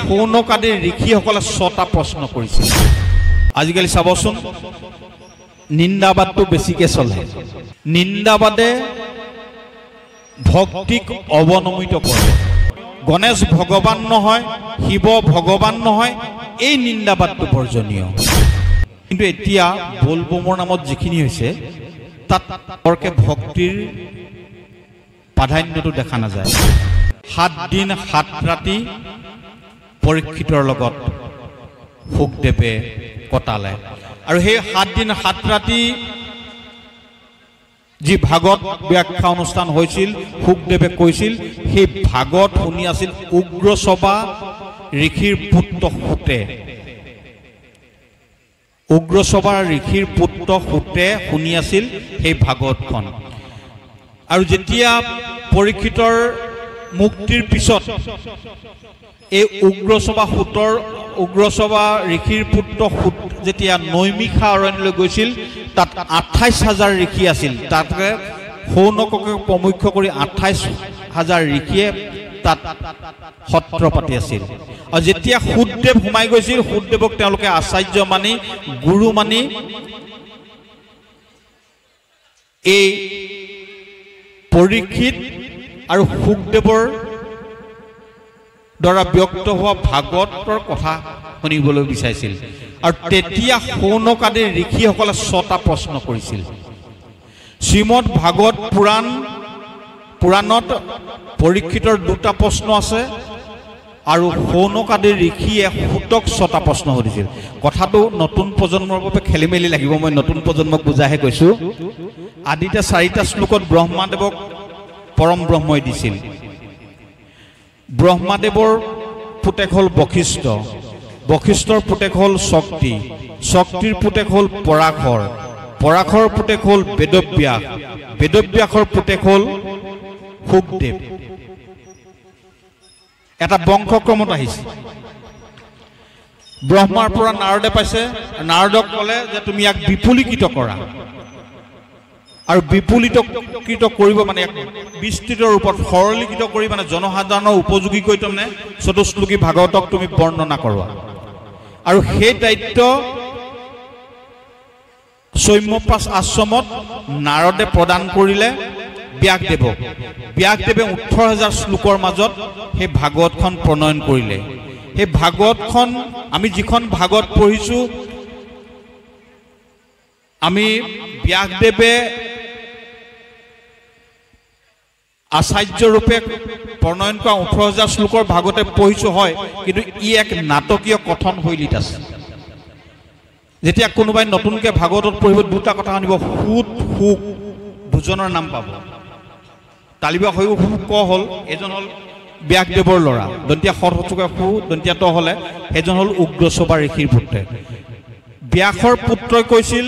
শৌনক আদিৰ ঋষিসকলে 6টা প্ৰশ্ন কৰিছিল। আজিকালি চাবচোন নিন্দাবাদটো বেছিকৈ চলে। নিন্দাবাদে ভক্তিক অৱনমিত কৰে। গণেশ ভগৱান নহয়, শিৱ ভগৱান নহয়, এই নিন্দাবাদটো বৰ্জনীয়। কিন্তু এতিয়া বলবমৰ নামত যিখিনি হৈছে তাত বৰকে ভক্তিৰ প্ৰাধান্যটো দেখা নাযায়। 7 দিন 7 ৰাতি পৰীক্ষিতৰ লগত শুকদেৱে কটালে। আৰু সেই 7 দিন 7 ৰাতি যি ভাগৱত ব্যাখ্যা অনুষ্ঠান হৈছিল, শুকদেৱে কৈছিল, সেই ভাগৱত শুনি আছিল উগ্ৰসভা ঋষিৰ পুত্ৰ সূতে। উগ্ৰসভা ঋষিৰ পুত্ৰ সূতে শুনি আছিল সেই ভাগৱতখন। আৰু যেতিয়া পৰীক্ষিতৰ মুক্তিৰ পিছত এই উগ্ৰসভা ঋষিৰ পুত্ৰ সূত যেতিয়া নৈমিষা অৰণ্যলৈ গৈছিল, তাত 28,000 ঋষি আছিল। তাতে শৌনককে প্ৰমুখ্য কৰি 28,000 ঋষিয়ে তাত সত্ৰ পাতি আছিল। আৰু যেতিয়া শুকদেৱ সোমাই গৈছিল, শুকদেৱক তেওঁলোকে আচাৰ্য মানি, গুৰু মানি এই পৰীক্ষিত আৰু শুকদেৱৰ দ্বাৰা ব্যক্ত হোৱা ভাগৱতৰ কথা শুনিবলৈ বিচাৰিছিল। আৰু তেতিয়া শৌনক আদিৰ ঋষিসকলে 6টা প্ৰশ্ন কৰিছিল। শ্ৰীমদ ভাগৱত পুৰাণত পৰীক্ষিতৰ 2টা প্ৰশ্ন আছে আৰু শৌনক আদিৰ ঋষিয়ে সূতক 6টা প্ৰশ্ন সুধিছিল। কথাটো নতুন প্ৰজন্মৰ বাবে খেলি মেলি লাগিব, মই নতুন প্ৰজন্মক বুজাহে কৈছো। আদিতে 4টা শ্লোকত ব্ৰহ্মাদেৱক পৰম ব্ৰহ্মই দিছিল। ব্ৰহ্মাদেৱৰ পুতেক হ'ল বশিষ্ঠ, বশিষ্ঠৰ পুতেক হ'ল শক্তি, শক্তিৰ পুতেক হ'ল পৰাশৰ, পৰাশৰ পুতেক হ'ল বেদব্যাস, বেদব্যাসৰ পুতেক হ'ল শুকদেৱ। এটা বংশক্ৰমত আহিছে। ব্ৰহ্মাৰ পৰা নাৰদে পাইছে, নাৰদক ক'লে যে তুমি ইয়াক বিপুলীকৃত কৰা। আৰু বিপুলীকৃত কৰিব মানে বিস্তৃত ৰূপত সৰলীকৃত কৰি মানে জনসাধাৰণৰ উপযোগী কৰি তাৰমানে চতুশ্লোকী ভাগৱতক তুমি বৰ্ণনা কৰোৱা। আৰু সেই দায়িত্ব সৌম্যপাস আশ্ৰমত নাৰদে প্ৰদান কৰিলে ব্যাসদেৱক। ব্যাসদেৱে 18,000 শ্লোকৰ মাজত সেই ভাগৱতখন প্ৰণয়ন কৰিলে। সেই ভাগৱতখন আমি যিখন ভাগৱত পঢ়িছো, আমি ব্যাসদেৱে আচাৰ্য ৰূপে প্ৰণয়ন কৰা 18,000 শ্লোকৰ ভাগৱতে পঢ়িছো হয়, কিন্তু ই এক নাটকীয় কথন শৈলীত আছে। যেতিয়া কোনোবাই নতুনকৈ ভাগৱতত পঢ়িব, 2টা কথা শুনিব, সুত সুক, দুজনৰ নাম পাব। তালিবা হৈ ক হ'ল, এজন হ'ল ব্যাসদেৱৰ ল'ৰা, দন্তীয়া সৎসুকে সু, দন্তীয়া ত হ'লে সেইজন হ'ল উগ্ৰসভা ঋষিৰ পুত্ৰ। ব্যাসৰ পুত্ৰই কৈছিল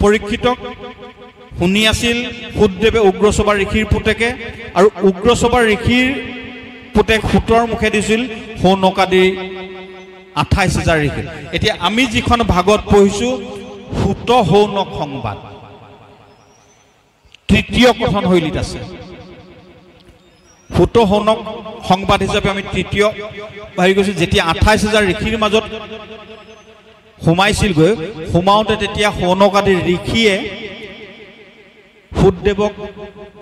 পৰীক্ষিতক, শুনি আছিল শুকদেৱে উগ্ৰসভা ঋষিৰ পুতেকে। আৰু উগ্ৰসভা ঋষিৰ পুতেক সূতৰ মুখে দিছিল শৌনক আদিৰ 28,000 ঋষি। এতিয়া আমি যিখন ভাগৱত পঢ়িছো, সূত শৌনক সংবাদ 3য় কথন শৈলীত আছে। সূত শৌনক সংবাদ হিচাপে আমি 3য় হেৰি কৈছো। যেতিয়া 28,000 ঋষিৰ মাজত সোমাইছিলগৈ, সোমাওঁতে তেতিয়া শৌনক আদিৰ ঋষিয়ে শুকদেৱক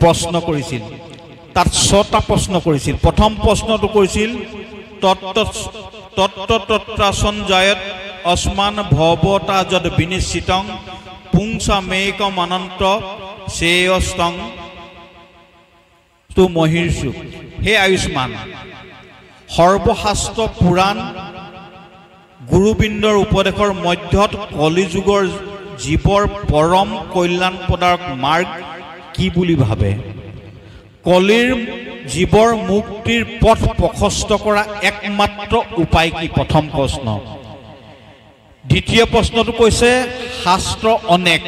প্ৰশ্ন কৰিছিল। তাত 6টা প্ৰশ্ন কৰিছিল। প্ৰথম প্ৰশ্নটো কৰিছিল তত্ত্বসঞ্জয়ত অস্মান ভৱতা যদ বিনিশ্চিতং পুংসামেকম অনন্ত শ্ৰেয়স্তং তু মহিৰ্ষু। হে আয়ুষ্মান, সৰ্বশাস্ত্ৰ পুৰাণ গুৰুবৃন্দৰ উপদেশৰ মধ্যত কলিযুগৰ জীৱৰ পৰম কল্যাণ পদাৰ মাৰ্গ কি বুলি ভাবে? কলিৰ জীৱৰ মুক্তিৰ পথ প্ৰশস্ত কৰা একমাত্ৰ উপায় কি? প্ৰথম প্ৰশ্ন। দ্বিতীয় প্ৰশ্নটো কৈছে শাস্ত্ৰ অনেক,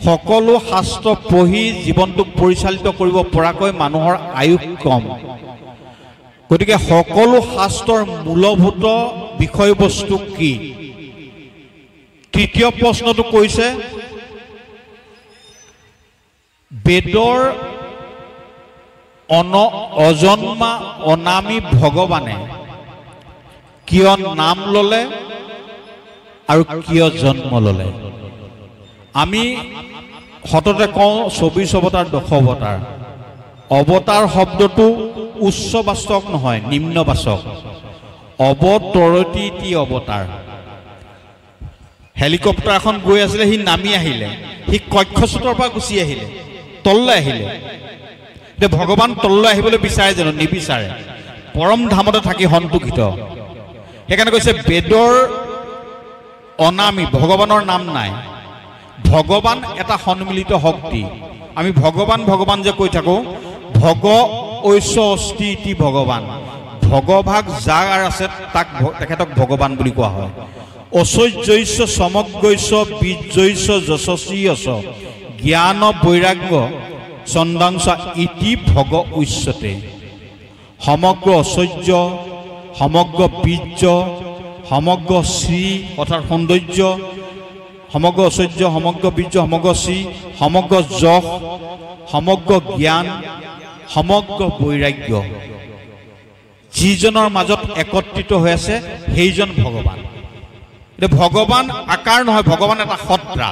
সকলো শাস্ত্ৰ পঢ়ি জীৱনটোক পৰিচালিত কৰিব পৰাকৈ মানুহৰ আয়ুস কম, গতিকে সকলো শাস্ত্ৰৰ মূলভূত বিষয়বস্তু কি? তৃতীয় প্ৰশ্নটো কৈছে বেদৰ অজন্মা অনামী ভগৱানে কিয় নাম ললে আৰু কিয় জন্ম ললে। আমি সততে কওঁ 24 অৱতাৰ 10 অৱতাৰ। অৱতাৰ শব্দটো উচ্চবাচক নহয়, নিম্নবাচক। অৱতৰতি ইতি অৱতাৰ। হেলিকপ্টাৰ এখন গৈ আছিলে, সি নামি আহিলে, সি কক্ষচুতৰ পৰা গুচি আহিলে, তললৈ আহিলে। এতিয়া ভগৱান তললৈ আহিবলৈ বিচাৰে জানো? নিবিচাৰে। পৰম ধামতে থাকি সন্তোষিত। সেইকাৰণে কৈছে বেদৰ অনামী, ভগৱানৰ নাম নাই। ভগৱান এটা সন্মিলিত শক্তি। আমি ভগৱান ভগৱান যে কৈ থাকো, ভগ ঐশ্য অস্তি ইতি ভগৱান। ভগভাগ যাৰ আছে তাক তেখেতক ভগৱান বুলি কোৱা হয়। ঐশ্বৰ্যৈশ্য সমগ্ৰৈশ্য বীৰ্যৈশ্য যশস্বীয়চ জ্ঞান বৈৰাগ্য চন্দাংশ ইতি ভগ উচ্যতে। সমগ্ৰ ঐশ্বৰ্য, সমগ্ৰ বীৰ্য, সমগ্ৰ শ্ৰী অৰ্থাৎ সৌন্দৰ্য, সমগ্ৰ ঐশ্বৰ্য, সমগ্ৰ বীৰ্য, সমগ্ৰ শ্ৰী, সমগ্ৰ যশ, সমগ্ৰ জ্ঞান, সমগ্ৰ বৈৰাগ্য, যিজনৰ মাজত একত্ৰিত হৈ আছে সেইজন ভগৱান। এতিয়া ভগৱান আকাৰ নহয়, ভগৱান এটা সত্তা।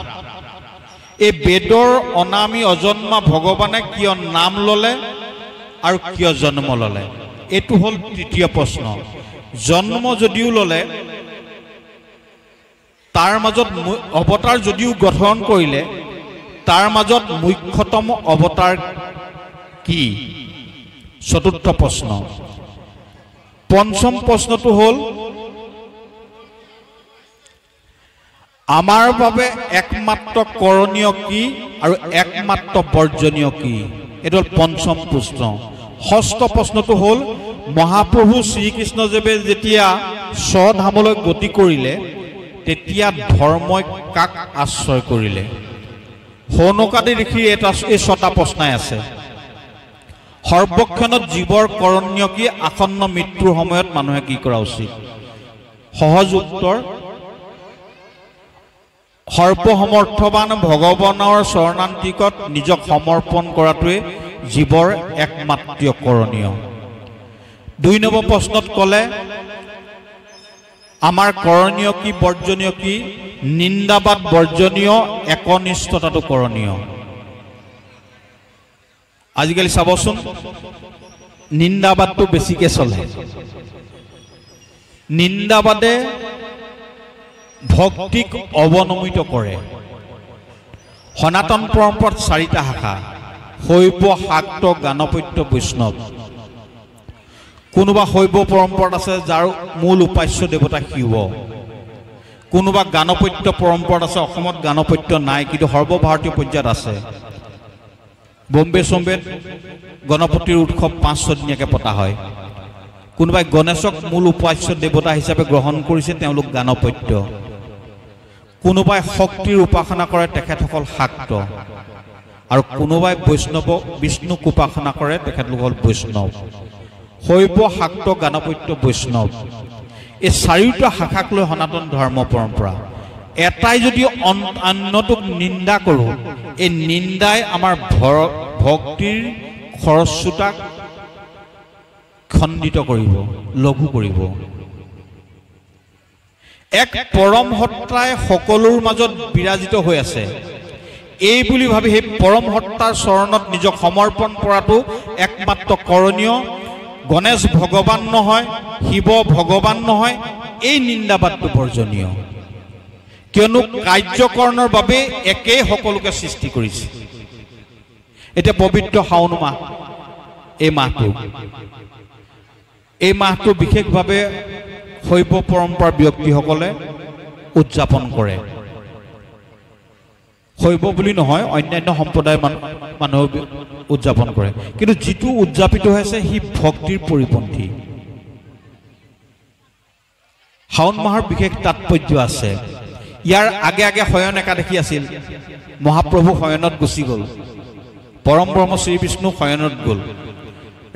এই বেদৰ অনামী অজন্মা ভগৱানে কিয় নাম ললে আৰু কিয় জন্ম ললে, এইটো হ'ল তৃতীয় প্ৰশ্ন। জন্ম যদিও ললে, তাৰ মাজত অৱতাৰ যদিও গঠন কৰিলে, তাৰ মাজত মুখ্যতম অৱতাৰ কি? চতুৰ্থ প্ৰশ্ন। পঞ্চম প্ৰশ্নটো হ'ল আমাৰ বাবে একমাত্ৰ কৰণীয় কি আৰু একমাত্ৰ বৰ্জনীয় কি? এইটো হ'ল পঞ্চম প্ৰশ্ন। ষষ্ঠ প্ৰশ্নটো হ'ল মহাপ্ৰভু শ্ৰীকৃষ্ণদেৱে যেতিয়া স্বধামলৈ গতি কৰিলে তেতিয়া ধৰ্মই কাক আশ্ৰয় কৰিলে? সৌনকাদি ঋষিৰ এই 6টা প্ৰশ্নই আছে। সৰ্বক্ষণত জীৱৰ কৰণীয় কি? আসন্ন মৃত্যুৰ সময়ত মানুহে কি কৰা উচিত? সহজ উত্তৰ, সৰ্বসমৰ্থবান ভগৱানৰ শৰণান্তিকত নিজক সমৰ্পণ কৰাটোৱে জীৱৰ একমাত্ৰ কৰণীয়। 2 নম্বৰ প্ৰশ্নত ক'লে আমাৰ কৰণীয় কি, বৰ্জনীয় কি? নিন্দাবাদ বৰ্জনীয়, একনিষ্ঠতাটো কৰণীয়। আজিকালি চাবচোন, নিন্দাবাদটো বেছিকে চলে। নিন্দাবাদে ভক্তিক অৱনমিত কৰে। সনাতন পৰম্পৰাত 4টা শাখা: শৈৱ, শাক্ত, গাণপত্য, বৈষ্ণৱ। কোনোবা শৈৱ পৰম্পৰাত আছে যাৰ মূল উপাস্য দেৱতা শিৱ। কোনোবা গাণপত্য পৰম্পৰাত আছে, অসমত গাণপত্য নাই কিন্তু সৰ্বভাৰতীয় পৰ্যায়ত আছে। বম্বে চম্বেত গণপতিৰ উৎসৱ 5-6 দিনীয়াকৈ পতা হয়। কোনোবাই গণেশক মূল উপাস্য দেৱতা হিচাপে গ্ৰহণ কৰিছে, তেওঁলোক গাণপত্য। কোনোবাই শক্তিৰ উপাসনা কৰে, তেখেতসকল শাক্ত। আৰু কোনোবাই বৈষ্ণৱ বিষ্ণুক উপাসনা কৰে, তেখেতলোক হ'ল বৈষ্ণৱ। শৈৱ, শাক্ত, গাণপত্য, বৈষ্ণৱ, এই 4টা শাখাক লৈ সনাতন ধৰ্ম পৰম্পৰা। এটাই যদি অন্যটোক নিন্দা কৰোঁ, এই নিন্দাই আমাৰ ভক্তিৰ খৰস্ৰোতাক খণ্ডিত কৰিব, লঘু কৰিব। এক পৰম সত্তাই সকলোৰ মাজত বিৰাজিত হৈ আছে, এই বুলি ভাবি সেই পৰম সত্তাৰ চৰণত নিজক সমৰ্পণ কৰাটো একমাত্ৰ কৰণীয়। গণেশ ভগৱান নহয়, শিৱ ভগৱান নহয়, এই নিন্দাবাদটো বৰ্জনীয়। কিয়নো কাৰ্যকৰণৰ বাবে একেই সকলোকে সৃষ্টি কৰিছে। এতিয়া পবিত্ৰ শাওণ মাহ, এই মাহটো বিশেষভাৱে শৈৱ পৰম্পৰাৰ ব্যক্তিসকলে উদযাপন কৰে। শৈৱ বুলি নহয়, অন্যান্য সম্প্ৰদায়ৰ মানুহে উদযাপন কৰে, কিন্তু যিটো উদযাপিত হৈছে সি ভক্তিৰ পৰিপন্থী। শাওণ মাহৰ বিশেষ তাৎপৰ্য আছে। ইয়াৰ আগে আগে শয়ন একাদশী আছিল। মহাপ্ৰভু শয়নত গুচি গ'ল, পৰম ব্ৰহ্ম শ্ৰী বিষ্ণু শয়নত গ'ল।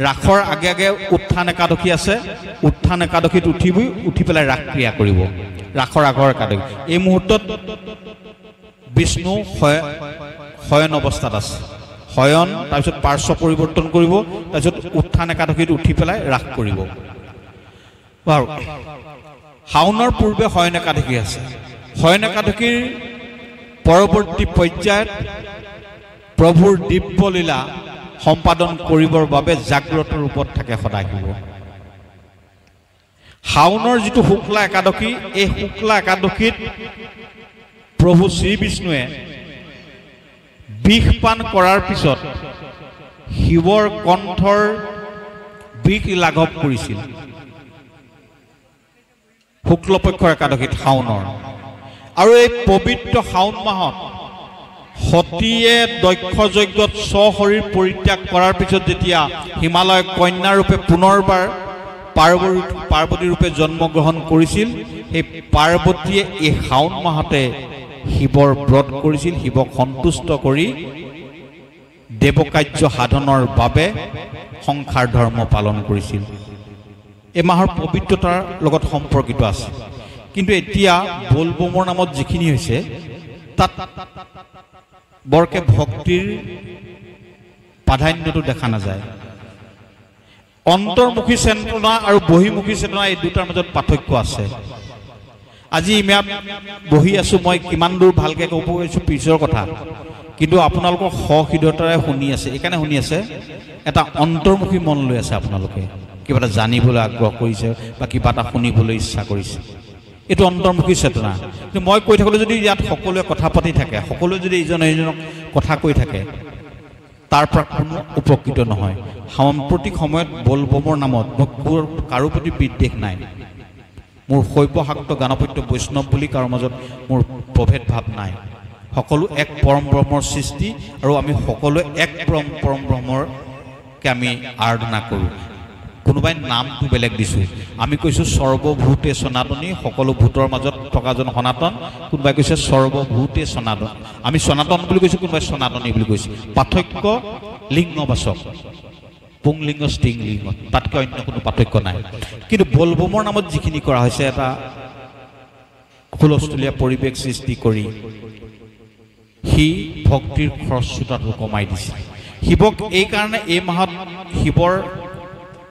ৰাসৰ আগে আগে উত্থান একাদশী আছে। উত্থান একাদশীত উঠি পেলাই ৰাস ক্ৰিয়া কৰিব, ৰাসৰ আগৰ একাদশী। এই মুহূৰ্তত বিষ্ণু শয়ন অৱস্থাত আছে। শয়ন, তাৰপিছত পাৰ্শ্ব পৰিৱৰ্তন কৰিব, তাৰপিছত উত্থান একাদশীত উঠি পেলাই ৰাস কৰিব। বাৰু শাওনৰ পূৰ্বে শয়ন একাদশী আছে। শয়ন একাদশীৰ পৰৱৰ্তী পৰ্যায়ত প্ৰভুৰ দিব্যলীলা সম্পাদন কৰিবৰ বাবে জাগ্ৰত ৰূপত থাকে সদাশিৱ। শাওনৰ যিটো শুক্লা একাদশী, এই শুক্লা একাদশীত প্ৰভু শ্ৰীবিষ্ণুৱে বিষ পান কৰাৰ পিছত শিৱৰ কণ্ঠৰ বিষ লাঘৱ কৰিছিল শুক্লপক্ষৰ একাদশীত শাওনৰ। আৰু এই পবিত্ৰ শাওন মাহত সতীয়ে দক্ষ যজ্ঞত স্বশৰীৰ পৰিত্যাগ কৰাৰ পিছত যেতিয়া হিমালয় কন্যাৰূপে পুনৰবাৰ পাৰ্বতী ৰূপে জন্মগ্ৰহণ কৰিছিল, সেই পাৰ্বতীয়ে এই শাওন মাহতে শিৱৰ ব্ৰত কৰিছিল, শিৱক সন্তুষ্ট কৰি দেৱকাৰ্য সাধনৰ বাবে সংসাৰ ধৰ্ম পালন কৰিছিল। এই মাহৰ পবিত্ৰতাৰ লগত সম্পৰ্কিত আছে। কিন্তু এতিয়া বলবমৰ নামত যিখিনি হৈছে তাত বৰকে ভক্তিৰ প্ৰাধান্যটো দেখা নাযায়। অন্তৰ্মুখী চেতনা আৰু বহিমুখী চেতনা এই দুটাৰ মাজত পাৰ্থক্য আছে। আজি ইমান বহি আছো, মই কিমান দূৰ ভালকৈ ক'ব পাৰিছোঁ পিছৰ কথা, কিন্তু আপোনালোকৰ সহৃদয়তাৰে শুনি আছে। এইকাৰণে শুনি আছে এটা অন্তৰ্মুখী মন লৈ আছে, আপোনালোকে কিবা এটা জানিবলৈ আগ্ৰহ কৰিছে বা কিবা এটা শুনিবলৈ ইচ্ছা কৰিছে। এইটো অন্তৰ্মুখী চেতনা। কিন্তু মই কৈ থাকোঁতে যদি ইয়াত সকলোৱে কথা পাতি থাকে, সকলোৱে যদি ইজনে সিজনক কথা কৈ থাকে, তাৰ পৰা কোনো উপকৃত নহয়। সাম্প্ৰতিক সময়ত বলবমৰ নামত মোৰ কাৰো প্ৰতি বিদ্বেষ নাই। মোৰ শৈৱশাক্ত গাণপত্য বৈষ্ণৱ বুলি কাৰো মাজত মোৰ প্ৰভেদ ভাৱ নাই। সকলো এক পৰম ব্ৰহ্মৰ সৃষ্টি আৰু আমি সকলোৱে এক পৰম ব্ৰহ্মৰকে আমি আৰাধনা কৰোঁ। কোনোবাই নামটো বেলেগ দিছোঁ, আমি কৈছোঁ সৰ্বভূতে সনাতনী, সকলো ভূতৰ মাজত থকাজন সনাতন। কোনোবাই কৈছে সৰ্বভূতে সনাতন, আমি সনাতন বুলি কৈছোঁ, কোনোবাই সনাতনী বুলি কৈছে। পাৰ্থক্য লিংগবাচক, পুংলিংগ স্ত্ৰীলিংগ, তাতকৈ অন্য কোনো পাৰ্থক্য নাই। কিন্তু বলবমৰ নামত যিখিনি কৰা হৈছে, এটা হুলস্থুলীয়া পৰিৱেশ সৃষ্টি কৰি সি ভক্তিৰ খৰস্ৰোতাটো কমাই দিছে। শিৱক এইকাৰণে এই মাহত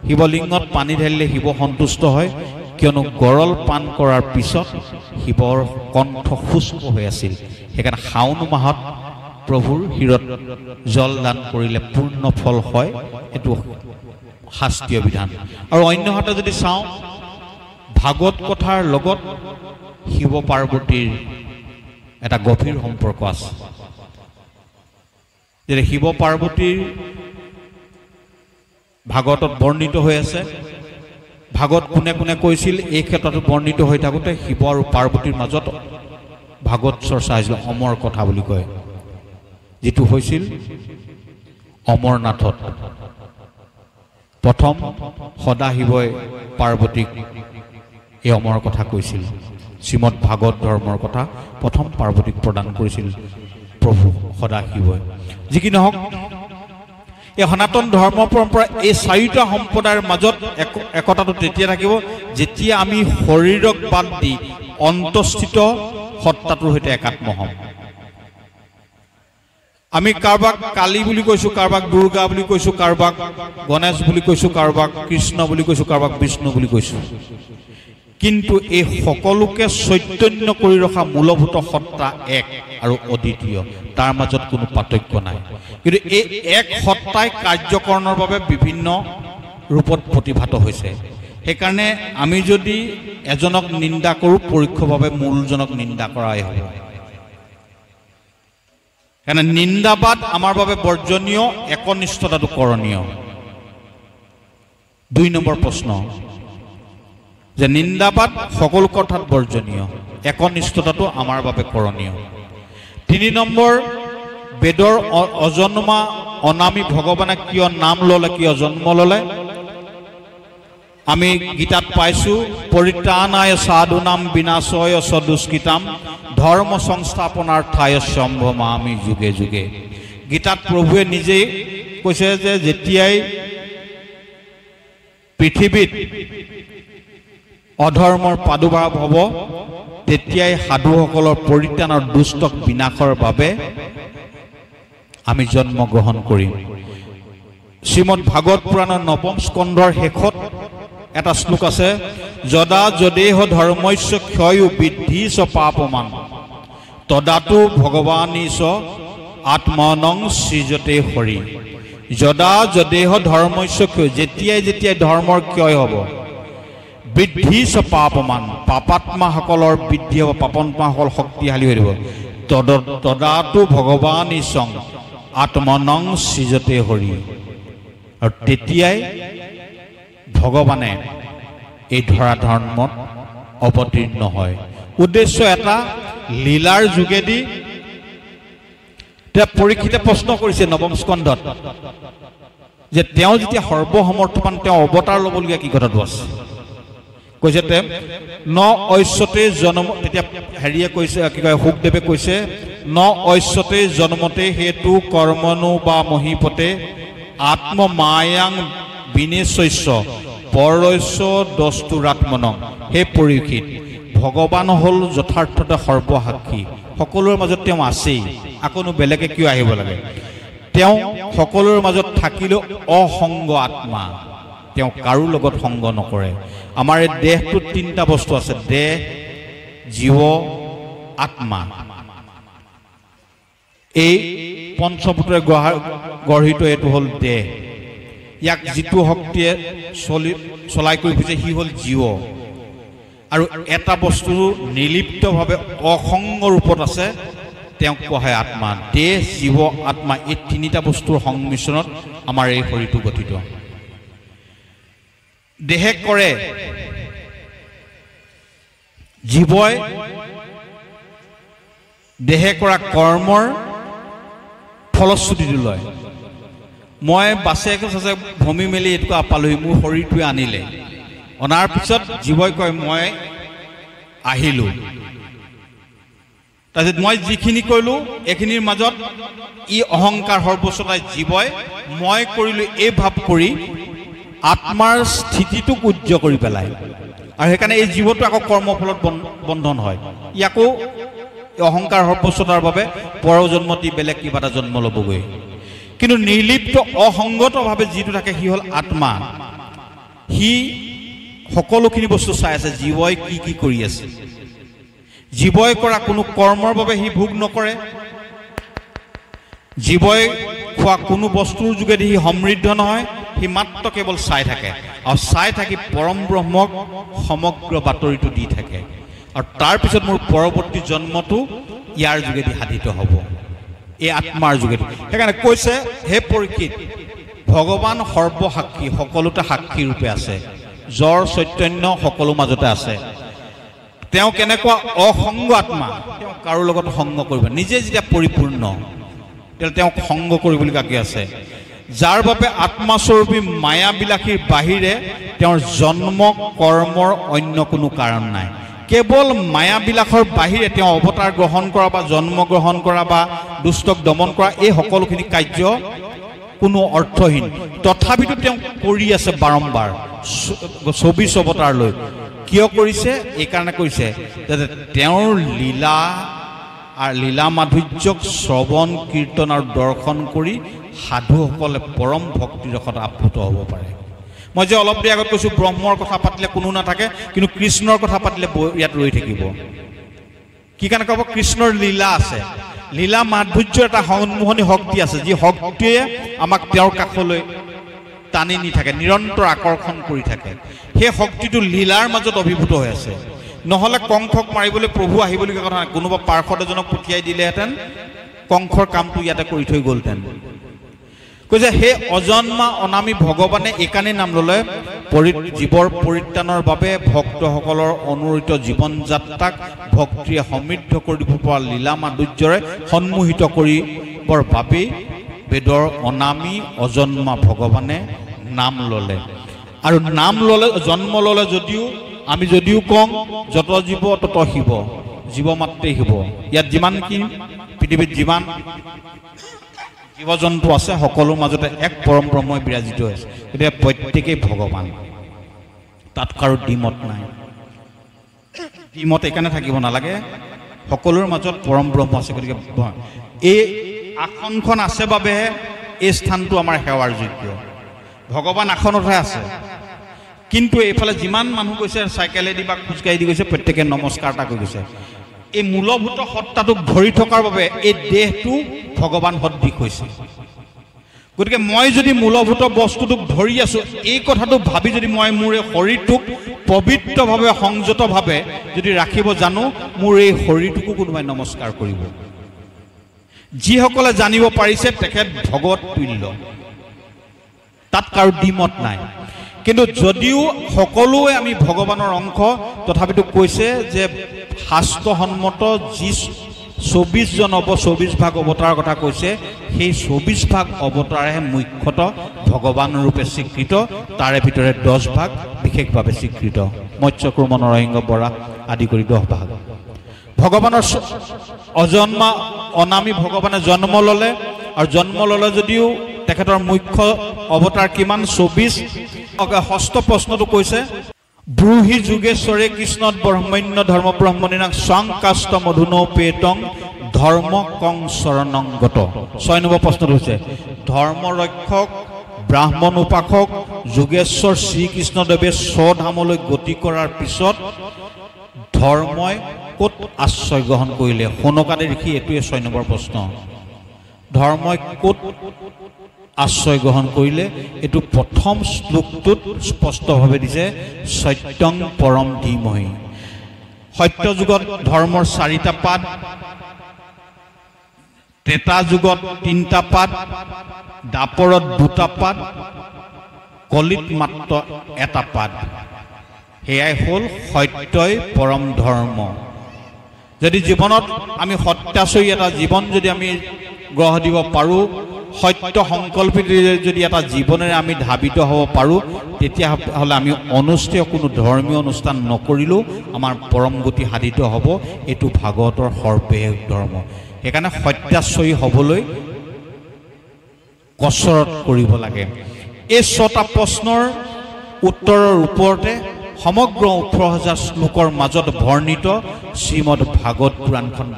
শিৱলিংগত পানী ঢালিলে শিৱ সন্তুষ্ট হয়, কিয়নো গৰল পান কৰাৰ পিছত শিৱৰ কণ্ঠ শুষ্ক হৈ আছিল। সেইকাৰণে শাওন মাহত প্ৰভুৰ শিৰত জল দান কৰিলে পূৰ্ণ ফল হয়, এইটো শাস্ত্ৰীয় বিধান। আৰু অন্য হাতে যদি চাওঁ, ভাগৱত কথাৰ লগত শিৱ পাৰ্বতীৰ এটা গভীৰ সম্পৰ্ক আছে। যে শিৱ পাৰ্বতীৰ ভাগৱতত বৰ্ণিত হৈ আছে। ভাগৱত কোনে কোনে কৈছিল, এই ক্ষেত্ৰত বৰ্ণিত হৈ থাকোঁতে শিৱ আৰু পাৰ্বতীৰ মাজত ভাগৱত চৰ্চা হৈছিল। অমৰ কথা বুলি কয়, যিটো হৈছিল অমৰনাথত। প্ৰথম সদাশিৱই পাৰ্বতীক এই অমৰ কথা কৈছিল। শ্ৰীমদ ভাগৱত ধৰ্মৰ কথা প্ৰথম পাৰ্বতীক প্ৰদান কৰিছিল প্ৰভু সদাশিৱই। যি কি নহওক, এই সনাতন ধৰ্ম পৰম্পৰা এই চাৰিটা সম্প্ৰদায়ৰ মাজত একতাটো তেতিয়া থাকিব যেতিয়া আমি শৰীৰক বাদ দি অন্তস্থিত সত্তাটোৰ সৈতে একাত্ম হ'ম। আমি কাৰোবাক কালী বুলি কৈছোঁ, কাৰোবাক দুৰ্গা বুলি কৈছোঁ, কাৰোবাক গণেশ বুলি কৈছোঁ, কাৰোবাক কৃষ্ণ বুলি কৈছোঁ, কাৰোবাক বিষ্ণু বুলি কৈছোঁ। কিন্তু এই সকলোকে চৈতন্য কৰি ৰখা মূলভূত সত্তা এক আৰু অদ্বিতীয়, তাৰ মাজত কোনো পাৰ্থক্য নাই। কিন্তু এই এক সত্তাই কাৰ্যকৰণৰ বাবে বিভিন্ন ৰূপত প্ৰতিভাত হৈছে। সেইকাৰণে আমি যদি এজনক নিন্দা কৰোঁ, পৰোক্ষভাৱে মূলজনক নিন্দা কৰাই হ'ব। সেইকাৰণে নিন্দাবাদ আমাৰ বাবে বৰ্জনীয়, একনিষ্ঠতাটো কৰণীয়। ২ নম্বৰ প্ৰশ্ন, যে নিন্দাবাদ সকলো কথাত বৰ্জনীয়, একনিষ্ঠতাটো আমাৰ বাবে কৰণীয়। ৩ নম্বৰ, বেদৰ অজন্মা অনামী ভগৱানে কিয় নাম ল'লে, কিয় জন্ম ল'লে? আমি গীতাত পাইছোঁ, পৰিত্ৰাণায় সাধুনাম বিনাশয় সদুষ্কৃতাম ধৰ্ম সংস্থাপনাৰ্থায় সম্ভৱামি যুগে যুগে। গীতাত প্ৰভুৱে নিজেই কৈছে যে যেতিয়াই পৃথিৱীত অধৰ্মৰ প্ৰাদুৰ্ভাৱ হ'ব, তেতিয়াই সাধুসকলৰ পৰিত্ৰাণ আৰু দুষ্টক বিনাশৰ বাবে আমি জন্মগ্ৰহণ কৰিম। শ্ৰীমদ ভাগৱত পুৰাণৰ ৯ম স্কন্ধৰ শেষত এটা শ্লোক আছে, যদা যদেহ ধৰ্মস্য ক্ষয়ো বৃদ্ধি চ পাপমান তদাতো ভগৱানীচ আত্মনং সৃজতে হৰি। যদা যদেহ ধৰ্মস্য ক্ষয়, যেতিয়াই যেতিয়াই ধৰ্মৰ ক্ষয় হ'ব, বৃদ্ধি চ পাপমান, পাপাত্মাসকলৰ বৃদ্ধি হ'ব, পাপাত্মাসকল শক্তিশালী হৈ দিব। তদাতো ভগৱানীচং আত্মনং সৃজতে হৰি, আৰু তেতিয়াই ভগৱানে এই ধৰা ধৰ্মত অৱতীৰ্ণ হয়। উদ্দেশ্য এটা, লীলাৰ যোগেদি পৰীক্ষিতে প্ৰশ্ন কৰিছে নৱম স্কন্ধত যে তেওঁ যেতিয়া সৰ্বসমৰ্থমান তেওঁ অৱতাৰ ল'বলগীয়া কি কথাটো আছে। কৈছে ন ঐশ্বতে জন্ম, তেতিয়া হেৰিয়ে কৈছে, কি কয়, শুকদেৱে কৈছে, ন ঐশ্বতে জন্মতে হেতু কৰ্মণো বা মহীপতে আত্মমায়াং বিনেশস্য পৰস্য দস্তুৰাত্মনং। হে পৰীক্ষিত, ভগৱান হ'ল যথাৰ্থতে সৰ্বসাক্ষী, সকলোৰে মাজত তেওঁ আছেই, আকৌনো বেলেগে কিয় আহিব লাগে। তেওঁ সকলোৰে মাজত থাকিলেও অসংগ আত্মা, তেওঁ কাৰো লগত সংগ নকৰে। আমাৰ এই দেহটোত তিনিটা বস্তু আছে, দেহ, জীৱ, আত্মা। এই পঞ্চভূতৰে গঢ়িত এইটো হ'ল দেহ। ইয়াক যিটো শক্তিয়ে চলাই কৰি ফুৰিছে সি হ'ল জীৱ। আৰু এটা বস্তু নিৰ্লিপ্তভাৱে অসংগ ৰূপত আছে, তেওঁক কোৱা হয় আত্মা। দেহ, জীৱ, আত্মা, এই তিনিটা বস্তুৰ সংমিশ্ৰণত আমাৰ এই শৰীৰটো গঠিত। দেহে কৰে, জীৱই দেহে কৰা কৰ্মৰ ফলশ্ৰুতিটো লয়। মই বাছে চাছে ভমি মেলি এইটো পালোহি, মোৰ শৰীৰটোৱে আনিলে, অনাৰ পিছত জীৱই কয় মই আহিলোঁ। তাৰপিছত মই যিখিনি কৰিলোঁ এইখিনিৰ মাজত ই অহংকাৰ সৰ্বস্বতাই জীৱই মই কৰিলোঁ এই ভাৱ কৰি আত্মাৰ স্থিতিটোক উজ্জ কৰি পেলায়। আৰু সেইকাৰণে এই জীৱটো আকৌ কৰ্মফলত বন্ধন হয়। ইয়াকো অহংকাৰ সৰ্বস্বতাৰ বাবে পৰজন্মতি বেলেগ কিবা এটা জন্ম ল'বগৈ। কিন্তু নিৰ্লিপ্ত অসংগতভাৱে যিটো থাকে সি হ'ল আত্মা। সি সকলোখিনি বস্তু চাই আছে, জীৱই কি কি কৰি আছে। জীৱই কৰা কোনো কৰ্মৰ বাবে সি ভোগ নকৰে, জীৱই খোৱা কোনো বস্তুৰ যোগেদি সি সমৃদ্ধ নহয়, সি মাত্ৰ কেৱল চাই থাকে। আৰু চাই থাকি পৰম ব্ৰহ্মক সমগ্ৰ বাতৰিটো দি থাকে। আৰু তাৰপিছত মোৰ পৰৱৰ্তী জন্মটো ইয়াৰ যোগেদি সাধিত হ'ব, এই আত্মাৰ যোগেদি। সেইকাৰণে কৈছে, হে পৰীক্ষিত, ভগৱান সৰ্বসাক্ষী, সকলোতে সাক্ষী ৰূপে আছে, জ্বৰ চৈতন্য সকলো মাজতে আছে। তেওঁ কেনেকুৱা অসংগ আত্মা, তেওঁ কাৰো লগত সংগ কৰিব, নিজে যেতিয়া পৰিপূৰ্ণ তেতিয়াহ'লে তেওঁক সংগ কৰিবলগীয়া কি আছে। যাৰ বাবে আত্মাস্বৰূপী মায়াবিলাসীৰ বাহিৰে তেওঁৰ জন্ম কৰ্মৰ অন্য কোনো কাৰণ নাই। কেৱল মায়াবিলাসৰ বাহিৰে তেওঁ অৱতাৰ গ্ৰহণ কৰা বা জন্ম গ্ৰহণ কৰা বা দুষ্টক দমন কৰা এই সকলোখিনি কাৰ্য কোনো অৰ্থহীন। তথাপিতো তেওঁ কৰি আছে বাৰম্বাৰ 24 অৱতাৰ লৈ। কিয় কৰিছে? এইকাৰণে কৰিছে যাতে তেওঁৰ লীলা আৰু লীলা মাধুৰ্যক শ্ৰৱণ কীৰ্তন আৰু দৰ্শন কৰি সাধুসকলে পৰম ভক্তিৰ ৰসত আপ্লুত হ'ব পাৰে। মই যে অলপ দেৰি আগত কৈছোঁ ব্ৰহ্মৰ কথা পাতিলে কোনো নাথাকে, কিন্তু কৃষ্ণৰ কথা পাতিলে ইয়াত ৰৈ থাকিব। কি কাৰণে ক'ব? কৃষ্ণৰ লীলা আছে, লীলা মাধুৰ্যৰ এটা সন্মোহনী শক্তি আছে, যি শক্তিয়ে আমাক তেওঁৰ কাষলৈ টানি নি থাকে, নিৰন্তৰ আকৰ্ষণ কৰি থাকে। সেই শক্তিটো লীলাৰ মাজত অভিভূত হৈ আছে। নহ'লে কংসক মাৰিবলৈ প্ৰভু আহিবলগীয়া কথা নাই, কোনোবা পাৰ্ষদ এজনক পঠিয়াই দিলেহেঁতেন, কংসৰ কামটো ইয়াতে কৰি থৈ গ'লহেঁতেন। কৈছে সেই অজন্মা অনামী ভগৱানে এইকাৰণেই নাম ল'লে, জীৱৰ পৰিত্ৰাণৰ বাবে ভক্তসকলৰ অনুৰিত জীৱন যাত্ৰাক ভক্তিয়ে সমৃদ্ধ কৰি দিব পৰা লীলা মাধুৰ্যৰে সন্মোহিত কৰিবৰ বাবেই বেদৰ অনামী অজন্মা ভগৱানে নাম ল'লে। আৰু নাম ল'লে, জন্ম ল'লে যদিও আমি যদিও কওঁ যত জীৱ তত শিৱ, জীৱ মাত্ৰেই শিৱ। ইয়াত যিমান কি পৃথিৱীত যিমান জীৱ জন্তু আছে সকলোৰ মাজতে এক পৰম ব্ৰহ্মই বিৰাজিত হৈছে। গতিকে প্ৰত্যেকেই ভগৱান, তাত কাৰো দ্বিমত নাই। দ্বিমত এইকাৰণে থাকিব নালাগে, সকলোৰে মাজত পৰম ব্ৰহ্ম আছে। গতিকে এই আসনখন আছে বাবেহে এই স্থানটো আমাৰ সেৱাৰ যোগ্য। ভগৱান আসনতহে আছে, কিন্তু এইফালে যিমান মানুহ গৈছে চাইকেলেদি বা খোজকাঢ়ি দি গৈছে প্ৰত্যেকে নমস্কাৰ এটা কৰি গৈছে এই মূলভূত সত্তাটোক ধৰি থকাৰ বাবে এই দেহটো ভগৱান সদৃশ হৈছে গতিকে মই যদি মূলভূত বস্তুটোক ধৰি আছো এই কথাটো ভাবি যদি মই মোৰ এই শৰীৰটোক পবিত্ৰভাৱে সংযতভাৱে যদি ৰাখিব জানো মোৰ এই শৰীৰটোকো কোনোবাই নমস্কাৰ কৰিব যিসকলে জানিব পাৰিছে তেখেত ভগৱত তুল্য তাত কাৰো দ্বিমত নাই কিন্তু যদিও সকলোৱে আমি ভগৱানৰ অংশ তথাপিতো কৈছে যে শাস্ত্ৰসন্মত যি 24 জন 24 ভাগ অৱতাৰৰ কথা কৈছে সেই 24 ভাগ অৱতাৰহে মুখ্যতঃ ভগৱান ৰূপে স্বীকৃত তাৰে ভিতৰে 10 ভাগ বিশেষভাৱে স্বীকৃত মৎস্যকুৰ্ম নৰসিংহ বৰা আদি কৰি 10 ভাগ ভগৱানৰ অজন্মা অনামী ভগৱানে জন্ম ললে আৰু জন্ম ললে যদিও তেখেতৰ মুখ্য অৱতাৰ কিমান 24 ষষ্ঠ প্ৰশ্নটো কৈছে ব্ৰূহি যোগেশ্বৰে কৃষ্ণত ব্ৰহ্মণ্য ধৰ্ম ব্ৰহ্মণিনাং সংকাষ্ট মধুনৌপেতং ধৰ্ম কং শৰণংগত 6 নম্বৰ প্ৰশ্নটো হৈছে ধৰ্ম ৰক্ষক ব্ৰাহ্মণ উপাসক যোগেশ্বৰ শ্ৰীকৃষ্ণদেৱে স্বধামলৈ গতি কৰাৰ পিছত ধৰ্মই ক'ত আশ্ৰয় গ্ৰহণ কৰিলে সোণকাতে দেখি এইটোৱে 6 নম্বৰ প্ৰশ্ন ধৰ্মই ক'ত আশ্ৰয় গ্ৰহণ কৰিলে এটো প্ৰথম শ্লোকটোত স্পষ্টভাৱে দিছে সত্যং পৰম ধীমহি সত্য যুগত ধৰ্মৰ 4টা পাদ ত্ৰেতা যুগত 3টা পাদ দাপৰত 2টা পাদ কলিত মাত্ৰ 1টা পাদ হেয়াই হল সত্যই পৰম ধৰ্ম যদি জীৱনত আমি সত্যাচৰী এটা জীৱন যদি আমি গ্ৰহ দিব পাৰো সত্য সংকল্পিত যদি এটা জীৱনেৰে আমি ধাবিত হ'ব পাৰো তেতিয়া হলে আমি অনুষ্ঠেয় কোনো ধৰ্মীয় অনুষ্ঠান নকৰিলো আমাৰ পৰম গতি সাধিত হ'ব এটো ভাগৱতৰ সৰ্ববৃহৎ ধৰ্ম সেইকাৰণে সত্যাচৰী হ'বলৈ কসৰত কৰিব লাগে এই 6টা প্ৰশ্নৰ উত্তৰৰ ওপৰতে সমগ্ৰ 18000 শ্লোকৰ মাজত বৰ্ণিত শ্ৰীমদ ভাগৱত পুৰাণখন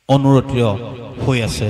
অনুৰতীয় হৈ আছে।